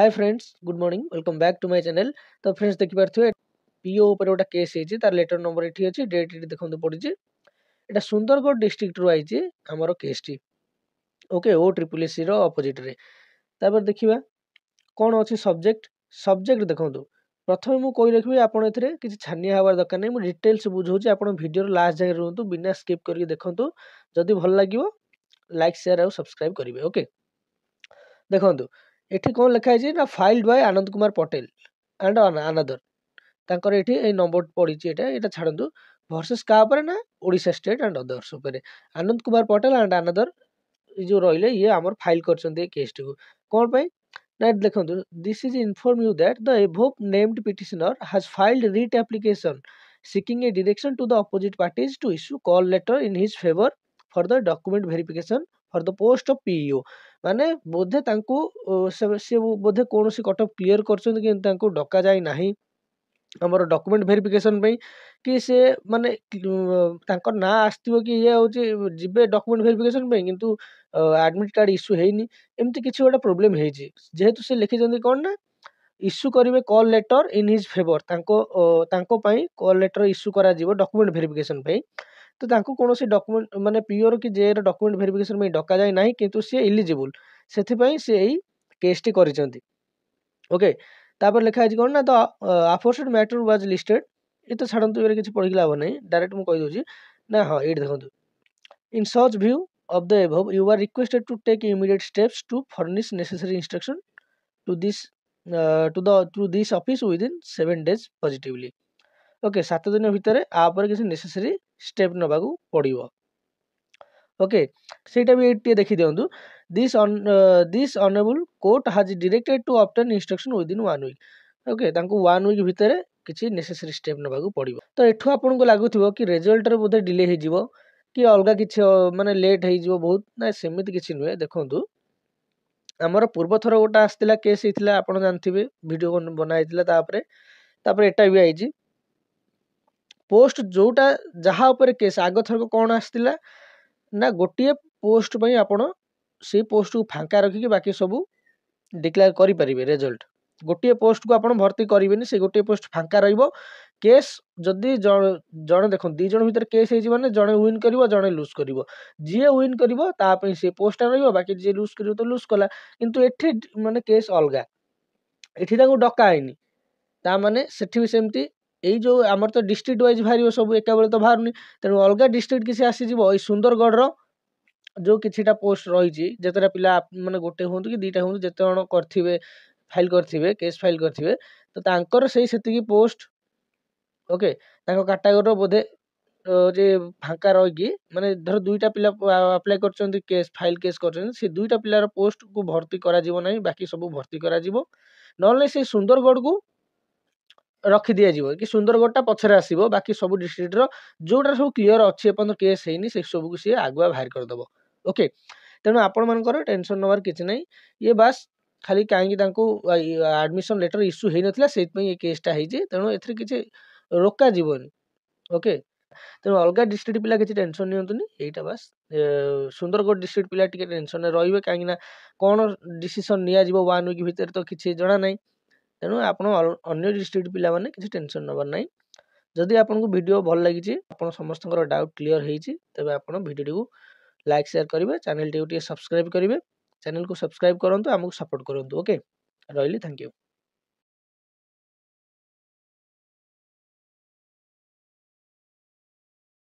Hi friends, good morning, welcome back to my channel. तो friends देखि पारथुए PO ऊपर गोटा केस हेछि, तार लेटर नंबर एठी अछि, डेट एठी देखंतु पडिछि। एटा सुंदरगढ़ डिस्ट्रिक्ट रु आइछि हमरो केस टी। ओके, ओ ट्रिपल एस रो अपोजिट रे। तापर देखिबा कोन अछि सब्जेक्ट देखंतु। प्रथमे मु कोइ रखबी आपण एथिरे किछि छानिया हबार दरकार नै। मु डिटेल्स बुझौछि, आपण वीडियो लास्ट जाय रहंतु, बिना स्किप करके देखंतु। जदि भल लागिवो लाइक शेयर और सब्सक्राइब करिवे। ओके, देखंतु एठी कोन लिखा है ना, filed by Anand Kumar Patel and another. तांकर एठी ए नंबर पडिछि, एटा छाडंतु। वर्सेस का ऊपर ना, ओडिशा स्टेट एंड अदर्स ऊपर। आनंद कुमार पटेल एंड अनदर जो रहिले, ये हमर फाइल करछन्ते केस टी को। कोन पय ना देखंतु, this is inform you that the above named petitioner has filed writ application seeking a direction to the opposite parties to issue call letter in his favor for the document verification for the post of PEO। माने बोधे तांकू से बोधे कोनोसी cut up clear करछन्ते कि तांकू डका जाय नाही हमर document verification पे कि से माने तांकर ना आस्तिबो कि ये होची जिबे डॉक्यूमेंट वेरिफिकेशन पे, किंतु एडमिट कार्ड इश्यू हेइनी। एमति किछि गोटा प्रॉब्लम हेइछि, जेहेतु से लिखि जंदी कोन ना इश्यू करिवे call letter in his favour. तांको पई कॉल लेटर इश्यू करा जीवो डॉक्यूमेंट वेरिफिकेशन पे। तो तांको कोनोसी डॉक्यूमेंट माने पीओर कि जे डॉक्यूमेंट वेरिफिकेशन में डका जाय नाही, किंतु से एलिजिबल, सेथि पई से एई केस टी करिसंती। ओके, तापर लिखा है कौन ना, तो अफोर्सेड मैटर वाज लिस्टेड। ये तो छाड़ंतु, एबे किछि पढि लाभ नहीं, डायरेक्ट मु कहि दोछि ना। हां, एट देखंतु, इन सच view of the above you are requested to take immediate steps to furnish necessary instruction to this office within 7 days positively। Okay, 7 दिन भितर आ पर किछि नेसेसरी स्टेप नबाकू पड़िबो। ओके, सेटा भी एटी देखि दियंतु। This honourable court has directed to obtain instruction within 1 week. Okay, तांको 1 वीक भितर किछि नेसेसरी स्टेप नबाकू पड़िबो। तो एठु आपन को लागुथिबो कि रिजल्ट रे बोधे डिले हे जिवो कि अलगा किछि माने लेट हे जिवो बहुत ना, सेमिति किछि नुए। देखंतु हमर पूर्व थरो गोटा आस्तिला केस हेतिला, आपन जानथिबे, वीडियो बना हेतिला। तापर एटा भी आइछि पोस्ट जोटा जहा ऊपर केस आगो थरको कोन आस्तिला ना, गोटिए पोस्ट पई आपण से पोस्ट को फांका रखिके बाकी सब डिक्लेयर करि परिबे रिजल्ट। गोटिए पोस्ट को आपण भर्ती करिवेनी, से गोटिए पोस्ट फांका रहिबो। केस जदी जणे देखन दी जण भीतर केस हेजि माने जणे विन करिवो, जणे लूज करिवो। जे विन करिवो ता पई से पोस्ट रहिबो, बाकी जे लूज करिवो तो लूज कला। किंतु एठी माने केस अलगा, एठी ताको डका आइनी। ता माने सेठी भी सेमती, एई जो हमर तो डिस्ट्रिक्ट वाइज भारियो सब एका बेले तो भारुनी, तेनु अलगा डिस्ट्रिक्ट किसी आसी जिवो। एई सुंदरगढ़ रो जो किछिटा पोस्ट रहिछि, जेतरा पिला माने गोटे होंतु कि दीटा होंतु, जेते जण करथिबे फाइल करथिबे केस फाइल करथिबे, तो तांकर सेई सेतिकी पोस्ट। ओके, तांको कैटेगरी बोधे जे फांका रहिकी माने धर दुईटा पिला अप्लाई करछन्ती केस फाइल केस करछन्ती, से दुईटा पिलार पोस्ट को भर्ती करा जिवो नाही, बाकी सब भर्ती करा जिवो। नले से सुंदरगढ़ को रखि दिया जिवो कि सुंदरगढ़ टा पछरे आसीबो, बाकी सब डिस्ट्रिक्ट रो जोटा सब क्लियर अछि अपन केस हेइनी, से सब को से आगुआ बाहर कर दबो। ओके, तेनु आपण मानकर टेंशन नवर किछि नै। ये बास खाली काहेकि तांको एडमिशन लेटर इश्यू हेइ नथिला, सेत पई ये केसटा हेइछि। तेनु एथरे किछि रोका जीवनी। ओके, तेनु अलगा डिस्ट्रिक्ट पिला किछि टेंशन नियंतुनी। एइटा बास सुंदरगढ़ डिस्ट्रिक्ट पिला टिके टेंशन रहिबे, काहेकि ना कोन डिसीजन निया जिवो 1 वीक भितर तो किछि जणा नै। तेनु आपण अन्य डिस्ट्रिक्ट पिला माने किछि टेंशन नबर नै। जदि आपन को वीडियो भल लागिछि, आपन समस्तकर डाउट क्लियर हेइछि, तबे आपन वीडियो को लाइक शेयर करिवे, चैनल टी सब्सक्राइब करिवे। चैनल को सब्सक्राइब करंतु, हमकु सपोर्ट करंतु। ओके, रहली, थैंक यू।